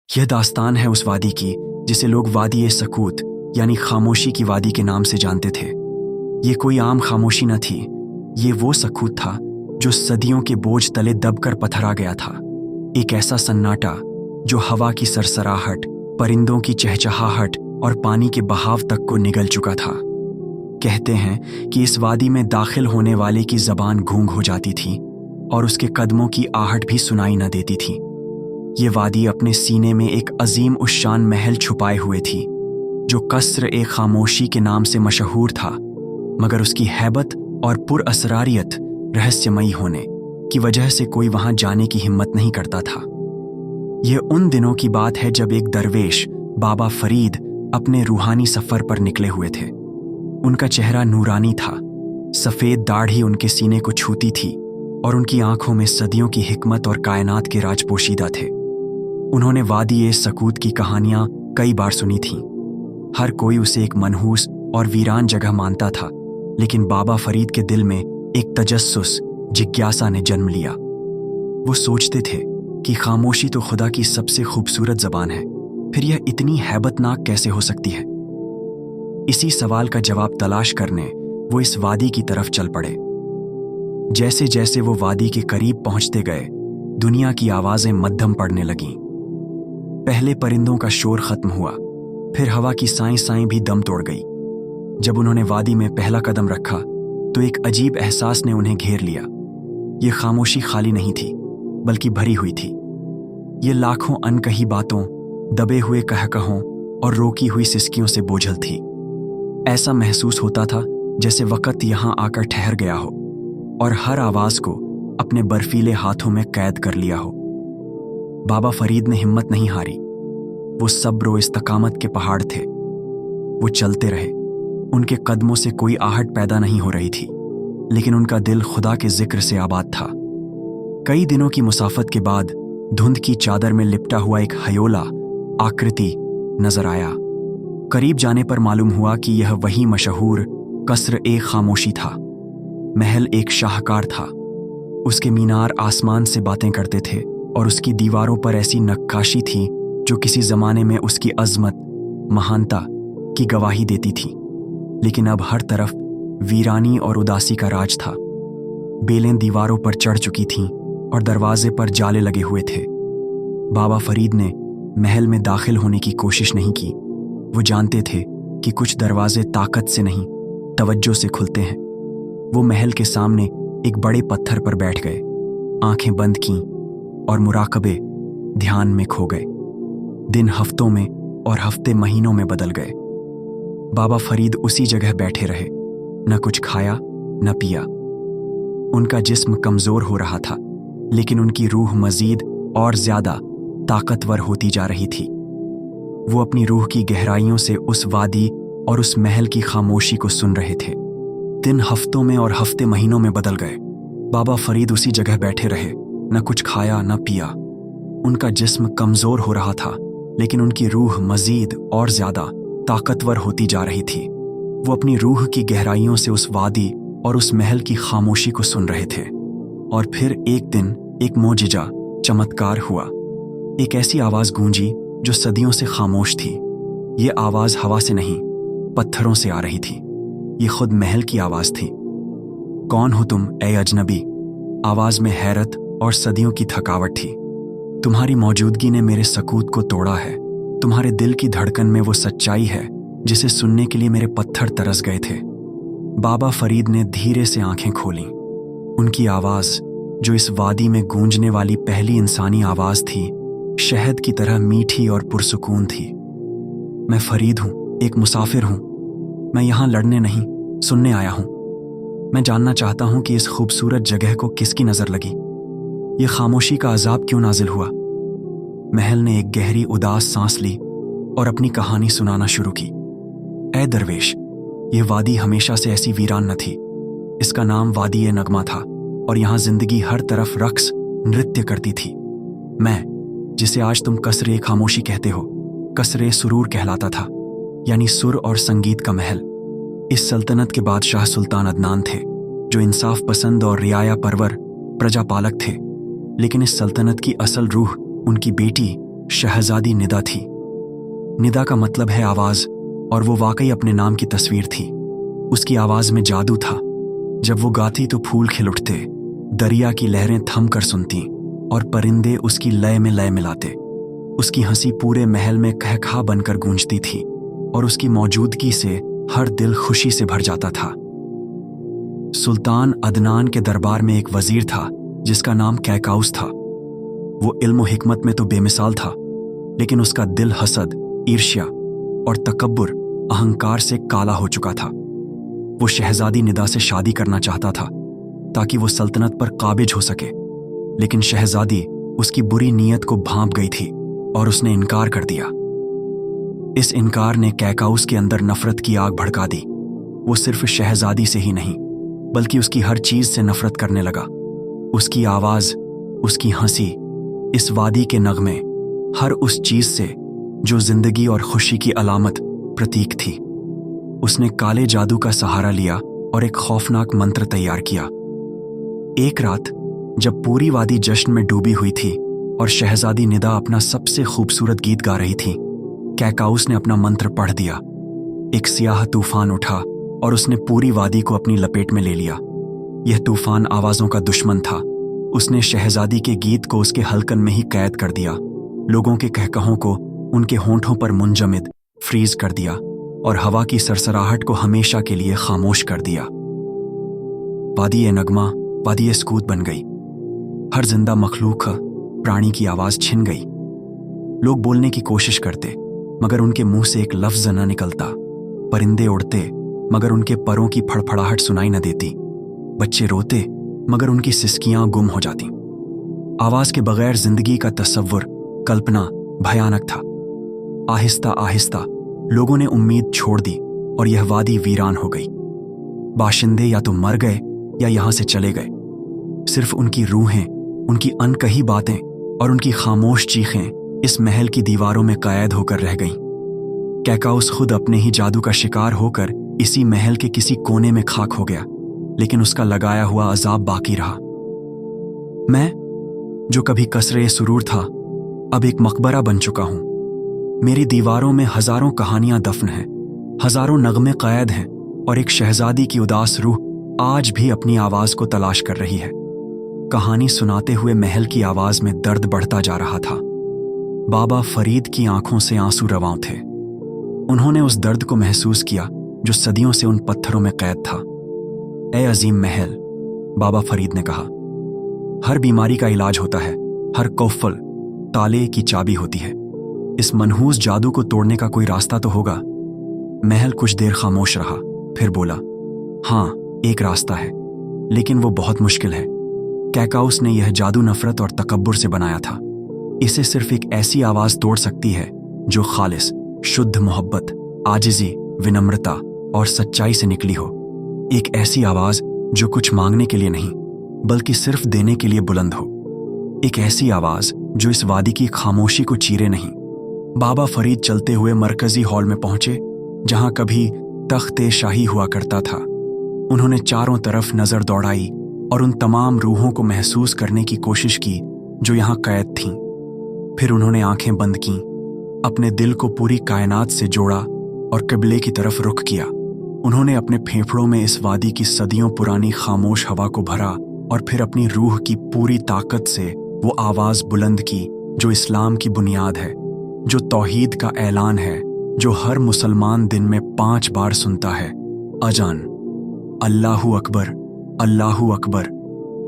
यह दास्तान है उस वादी की जिसे लोग वादी ए सकूत यानी खामोशी की वादी के नाम से जानते थे। ये कोई आम खामोशी न थी, ये वो सकूत था जो सदियों के बोझ तले दबकर पथरा गया था। एक ऐसा सन्नाटा जो हवा की सरसराहट, परिंदों की चहचहाहट और पानी के बहाव तक को निगल चुका था। कहते हैं कि इस वादी में दाखिल होने वाले की जबान गूंग हो जाती थी और उसके कदमों की आहट भी सुनाई न देती थी। ये वादी अपने सीने में एक अजीम उश्शान महल छुपाए हुए थी जो कसर ए खामोशी के नाम से मशहूर था, मगर उसकी हैबत और पुरअसरारियत रहस्यमयी होने की वजह से कोई वहां जाने की हिम्मत नहीं करता था। यह उन दिनों की बात है जब एक दरवेश बाबा फरीद अपने रूहानी सफर पर निकले हुए थे। उनका चेहरा नूरानी था, सफेद दाढ़ी उनके सीने को छूती थी और उनकी आंखों में सदियों की हिकमत और कायनात के राज पोशीदा थे। उन्होंने वादी ए सकूत की कहानियां कई बार सुनी थीं। हर कोई उसे एक मनहूस और वीरान जगह मानता था, लेकिन बाबा फरीद के दिल में एक तजस्सुस, जिज्ञासा ने जन्म लिया। वो सोचते थे कि खामोशी तो खुदा की सबसे खूबसूरत जबान है, फिर यह इतनी हैबतनाक कैसे हो सकती है। इसी सवाल का जवाब तलाश करने वो इस वादी की तरफ चल पड़े। जैसे जैसे वो वादी के करीब पहुंचते गए, दुनिया की आवाजें मध्यम पड़ने लगीं। पहले परिंदों का शोर खत्म हुआ, फिर हवा की साईं साईं भी दम तोड़ गई। जब उन्होंने वादी में पहला कदम रखा तो एक अजीब एहसास ने उन्हें घेर लिया। ये खामोशी खाली नहीं थी, बल्कि भरी हुई थी। ये लाखों अनकही बातों, दबे हुए कहकहों और रोकी हुई सिसकियों से बोझल थी। ऐसा महसूस होता था जैसे वक्त यहां आकर ठहर गया हो और हर आवाज को अपने बर्फीले हाथों में कैद कर लिया हो। बाबा फरीद ने हिम्मत नहीं हारी। वो सब्र और इस्तकामत के पहाड़ थे। वो चलते रहे। उनके कदमों से कोई आहट पैदा नहीं हो रही थी, लेकिन उनका दिल खुदा के जिक्र से आबाद था। कई दिनों की मुसाफत के बाद धुंध की चादर में लिपटा हुआ एक हयोला आकृति नजर आया। करीब जाने पर मालूम हुआ कि यह वही मशहूर कसर ए खामोशी था। महल एक शाहकार था। उसके मीनार आसमान से बातें करते थे और उसकी दीवारों पर ऐसी नक्काशी थी जो किसी जमाने में उसकी अजमत, महानता की गवाही देती थी। लेकिन अब हर तरफ वीरानी और उदासी का राज था। बेलें दीवारों पर चढ़ चुकी थीं और दरवाजे पर जाले लगे हुए थे। बाबा फरीद ने महल में दाखिल होने की कोशिश नहीं की। वो जानते थे कि कुछ दरवाजे ताकत से नहीं, तवज्जो से खुलते हैं। वो महल के सामने एक बड़े पत्थर पर बैठ गए, आंखें बंद कीं और मुराकबे, ध्यान में खो गए। दिन हफ्तों में और हफ्ते महीनों में बदल गए। बाबा फरीद उसी जगह बैठे रहे, न कुछ खाया न पिया। उनका जिस्म कमजोर हो रहा था, लेकिन उनकी रूह मजीद और ज्यादा ताकतवर होती जा रही थी। वो अपनी रूह की गहराइयों से उस वादी और उस महल की खामोशी को सुन रहे थे। दिन हफ्तों में और हफ्ते महीनों में बदल गए। बाबा फरीद उसी जगह बैठे रहे, न कुछ खाया न पिया। उनका जिस्म कमजोर हो रहा था, लेकिन उनकी रूह मजीद और ज्यादा ताकतवर होती जा रही थी। वो अपनी रूह की गहराइयों से उस वादी और उस महल की खामोशी को सुन रहे थे। और फिर एक दिन एक मोजिजा, चमत्कार हुआ। एक ऐसी आवाज गूंजी जो सदियों से खामोश थी। ये आवाज हवा से नहीं, पत्थरों से आ रही थी। ये खुद महल की आवाज थी। कौन हो तुम ए अजनबी? आवाज में हैरत और सदियों की थकावट थी। तुम्हारी मौजूदगी ने मेरे सकूत को तोड़ा है। तुम्हारे दिल की धड़कन में वो सच्चाई है जिसे सुनने के लिए मेरे पत्थर तरस गए थे। बाबा फरीद ने धीरे से आंखें खोलीं। उनकी आवाज, जो इस वादी में गूंजने वाली पहली इंसानी आवाज थी, शहद की तरह मीठी और पुरसुकून थी। मैं फरीद हूं, एक मुसाफिर हूं। मैं यहां लड़ने नहीं, सुनने आया हूं। मैं जानना चाहता हूं कि इस खूबसूरत जगह को किसकी नजर लगी। ये खामोशी का अजाब क्यों नाजिल हुआ? महल ने एक गहरी उदास सांस ली और अपनी कहानी सुनाना शुरू की। ए दरवेश, यह वादी हमेशा से ऐसी वीरान न थी। इसका नाम वादी ए नगमा था और यहां जिंदगी हर तरफ रक्स, नृत्य करती थी। मैं, जिसे आज तुम कसरे खामोशी कहते हो, कसरे सुरूर कहलाता था, यानी सुर और संगीत का महल। इस सल्तनत के बादशाह सुल्तान अदनान थे, जो इंसाफ पसंद और रियाया परवर प्रजापालक थे। लेकिन इस सल्तनत की असल रूह उनकी बेटी शहजादी निदा थी। निदा का मतलब है आवाज, और वो वाकई अपने नाम की तस्वीर थी। उसकी आवाज में जादू था। जब वो गाती तो फूल खिल उठते, दरिया की लहरें थम कर सुनती और परिंदे उसकी लय में लय मिलाते। उसकी हंसी पूरे महल में कहखा बनकर गूंजती थी और उसकी मौजूदगी से हर दिल खुशी से भर जाता था। सुल्तान अदनान के दरबार में एक वजीर था जिसका नाम कैकाउस था। वो इल्म और हिकमत में तो बेमिसाल था, लेकिन उसका दिल हसद, ईर्ष्या और तकब्बुर, अहंकार से काला हो चुका था। वो शहजादी निदा से शादी करना चाहता था ताकि वो सल्तनत पर काबिज हो सके, लेकिन शहजादी उसकी बुरी नीयत को भांप गई थी और उसने इनकार कर दिया। इस इनकार ने कैकाउस के अंदर नफरत की आग भड़का दी। वो सिर्फ शहजादी से ही नहीं बल्कि उसकी हर चीज से नफरत करने लगा। उसकी आवाज, उसकी हंसी, इस वादी के नगमे, हर उस चीज से जो जिंदगी और खुशी की अलामत प्रतीक थी। उसने काले जादू का सहारा लिया और एक खौफनाक मंत्र तैयार किया। एक रात जब पूरी वादी जश्न में डूबी हुई थी और शहजादी निदा अपना सबसे खूबसूरत गीत गा रही थी, कैकाउस ने अपना मंत्र पढ़ दिया। एक सियाह तूफान उठा और उसने पूरी वादी को अपनी लपेट में ले लिया। यह तूफान आवाजों का दुश्मन था। उसने शहजादी के गीत को उसके हलकन में ही कैद कर दिया, लोगों के कहकहों को उनके होंठों पर मुंजमिद फ्रीज कर दिया और हवा की सरसराहट को हमेशा के लिए खामोश कर दिया। वादी नगमा, वादी सकूत बन गई। हर जिंदा मखलूक, प्राणी की आवाज छिन गई। लोग बोलने की कोशिश करते मगर उनके मुंह से एक लफ्ज न निकलता। परिंदे उड़ते मगर उनके परों की फड़फड़ाहट सुनाई न देती। बच्चे रोते मगर उनकी सिसकियां गुम हो जाती। आवाज के बगैर जिंदगी का तसव्वुर, कल्पना भयानक था। आहिस्ता आहिस्ता लोगों ने उम्मीद छोड़ दी और यह वादी वीरान हो गई। बाशिंदे या तो मर गए या यहां से चले गए। सिर्फ उनकी रूहें, उनकी अनकही बातें और उनकी खामोश चीखें इस महल की दीवारों में कैद होकर रह गईं। कैकाउस खुद अपने ही जादू का शिकार होकर इसी महल के किसी कोने में खाक हो गया, लेकिन उसका लगाया हुआ अजाब बाकी रहा। मैं, जो कभी कसरे सुरूर था, अब एक मकबरा बन चुका हूं। मेरी दीवारों में हजारों कहानियां दफन हैं, हजारों नगमे कैद हैं और एक शहजादी की उदास रूह आज भी अपनी आवाज को तलाश कर रही है। कहानी सुनाते हुए महल की आवाज में दर्द बढ़ता जा रहा था। बाबा फरीद की आंखों से आंसू रवां थे। उन्होंने उस दर्द को महसूस किया जो सदियों से उन पत्थरों में कैद था। ए अजीम महल, बाबा फरीद ने कहा, हर बीमारी का इलाज होता है, हर कोफल ताले की चाबी होती है। इस मनहूस जादू को तोड़ने का कोई रास्ता तो होगा। महल कुछ देर खामोश रहा, फिर बोला, हाँ, एक रास्ता है, लेकिन वो बहुत मुश्किल है। कैकाउस ने यह जादू नफरत और तकब्बुर से बनाया था। इसे सिर्फ एक ऐसी आवाज तोड़ सकती है जो खालिस, शुद्ध मोहब्बत, आजिजी, विनम्रता और सच्चाई से निकली हो। एक ऐसी आवाज जो कुछ मांगने के लिए नहीं बल्कि सिर्फ देने के लिए बुलंद हो। एक ऐसी आवाज जो इस वादी की खामोशी को चीरे नहीं। बाबा फरीद चलते हुए मरकजी हॉल में पहुंचे जहां कभी तख्ते शाही हुआ करता था। उन्होंने चारों तरफ नजर दौड़ाई और उन तमाम रूहों को महसूस करने की कोशिश की जो यहां कैद थीं। फिर उन्होंने आंखें बंद कीं, अपने दिल को पूरी कायनात से जोड़ा और किबले की तरफ रुख किया। उन्होंने अपने फेफड़ों में इस वादी की सदियों पुरानी खामोश हवा को भरा और फिर अपनी रूह की पूरी ताकत से वो आवाज बुलंद की जो इस्लाम की बुनियाद है, जो तौहीद का ऐलान है, जो हर मुसलमान दिन में 5 बार सुनता है, अजान, अल्लाहु अकबर, अल्लाहु अकबर।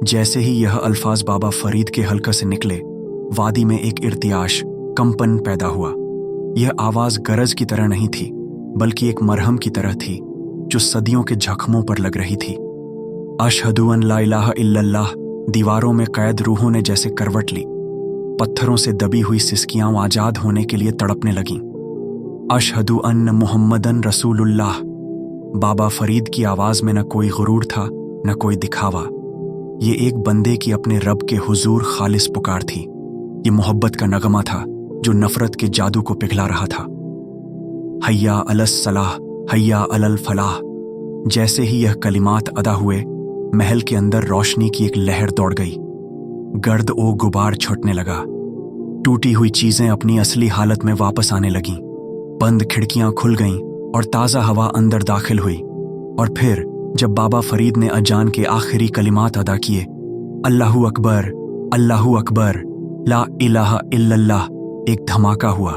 जैसे ही यह अल्फाज बाबा फरीद के हल्का से निकले, वादी में एक इर्तियाश, कंपन पैदा हुआ। यह आवाज गरज की तरह नहीं थी बल्कि एक मरहम की तरह थी जो सदियों के जख्मों पर लग रही थी। अशहदु अन ला इलाहा इल्लल्लाह दीवारों में कैद रूहों ने जैसे करवट ली। पत्थरों से दबी हुई सिसकियां आजाद होने के लिए तड़पने लगीं। अशहदु अन्न मुहम्मदन रसूलुल्लाह। बाबा फरीद की आवाज में न कोई गुरूर था न कोई दिखावा। ये एक बंदे की अपने रब के हुजूर खालिस पुकार थी। ये मोहब्बत का नगमा था जो नफरत के जादू को पिघला रहा था। हय्या अलस सलाह, हय्या अलल फलाह। जैसे ही यह कलिमात अदा हुए, महल के अंदर रोशनी की एक लहर दौड़ गई। गर्द ओ गुबार छूटने लगा। टूटी हुई चीजें अपनी असली हालत में वापस आने लगीं। बंद खिड़कियां खुल गईं और ताज़ा हवा अंदर दाखिल हुई। और फिर जब बाबा फरीद ने अजान के आखिरी कलिमात अदा किए, अल्लाहू अकबर, अल्लाहू अकबर, ला इलाहा इल्लल्लाह, एक धमाका हुआ।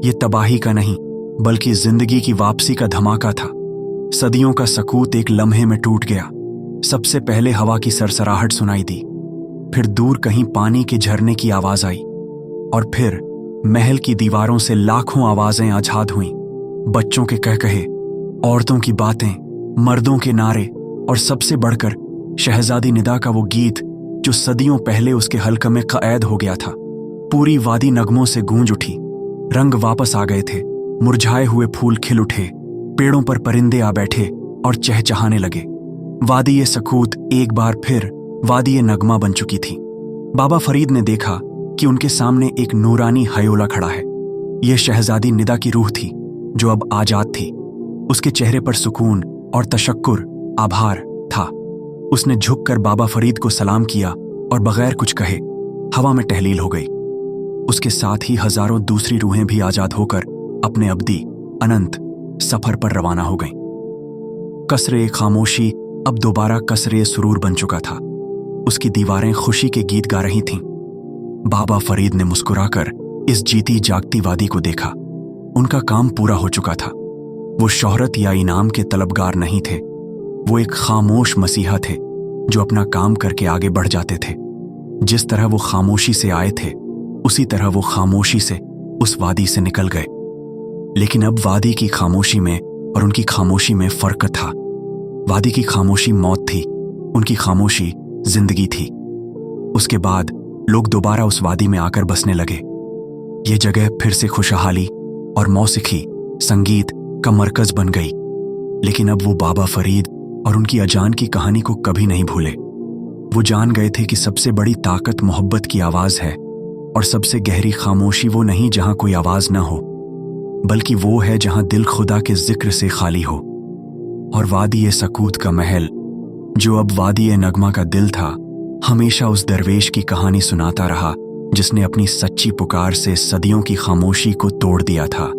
ये तबाही का नहीं, बल्कि जिंदगी की वापसी का धमाका था। सदियों का सकूत एक लम्हे में टूट गया। सबसे पहले हवा की सरसराहट सुनाई दी, फिर दूर कहीं पानी के झरने की आवाज आई, और फिर महल की दीवारों से लाखों आवाजें आजाद हुईं। बच्चों के कहकहे, औरतों की बातें, मर्दों के नारे, और सबसे बढ़कर शहजादी निदा का वो गीत जो सदियों पहले उसके हल्के में कैद हो गया था। पूरी वादी नगमों से गूंज उठी। रंग वापस आ गए थे, मुरझाए हुए फूल खिल उठे, पेड़ों पर परिंदे आ बैठे और चहचहाने लगे। वादी सकूत एक बार फिर वादी नगमा बन चुकी थी। बाबा फरीद ने देखा कि उनके सामने एक नूरानी हयोला खड़ा है। यह शहजादी निदा की रूह थी जो अब आजाद थी। उसके चेहरे पर सुकून और तशक्कुर, आभार था। उसने झुककर बाबा फरीद को सलाम किया और बगैर कुछ कहे हवा में तहलील हो गई। उसके साथ ही हजारों दूसरी रूहें भी आजाद होकर अपने अब्दी अनंत सफर पर रवाना हो गईं। कसरे खामोशी अब दोबारा कसरे सुरूर बन चुका था। उसकी दीवारें खुशी के गीत गा रही थीं। बाबा फरीद ने मुस्कुराकर इस जीती जागती वादी को देखा। उनका काम पूरा हो चुका था। वो शोहरत या इनाम के तलबगार नहीं थे। वो एक खामोश मसीहा थे जो अपना काम करके आगे बढ़ जाते थे। जिस तरह वो खामोशी से आए थे, उसी तरह वो खामोशी से उस वादी से निकल गए। लेकिन अब वादी की खामोशी में और उनकी खामोशी में फर्क था। वादी की खामोशी मौत थी, उनकी खामोशी जिंदगी थी। उसके बाद लोग दोबारा उस वादी में आकर बसने लगे। ये जगह फिर से खुशहाली और मौसीकी, संगीत का मरकज बन गई। लेकिन अब वो बाबा फरीद और उनकी अजान की कहानी को कभी नहीं भूले। वो जान गए थे कि सबसे बड़ी ताकत मोहब्बत की आवाज है, और सबसे गहरी खामोशी वो नहीं जहां कोई आवाज ना हो, बल्कि वो है जहां दिल खुदा के जिक्र से खाली हो। और वादी सकूत का महल, जो अब वादी नगमा का दिल था, हमेशा उस दरवेश की कहानी सुनाता रहा जिसने अपनी सच्ची पुकार से सदियों की खामोशी को तोड़ दिया था।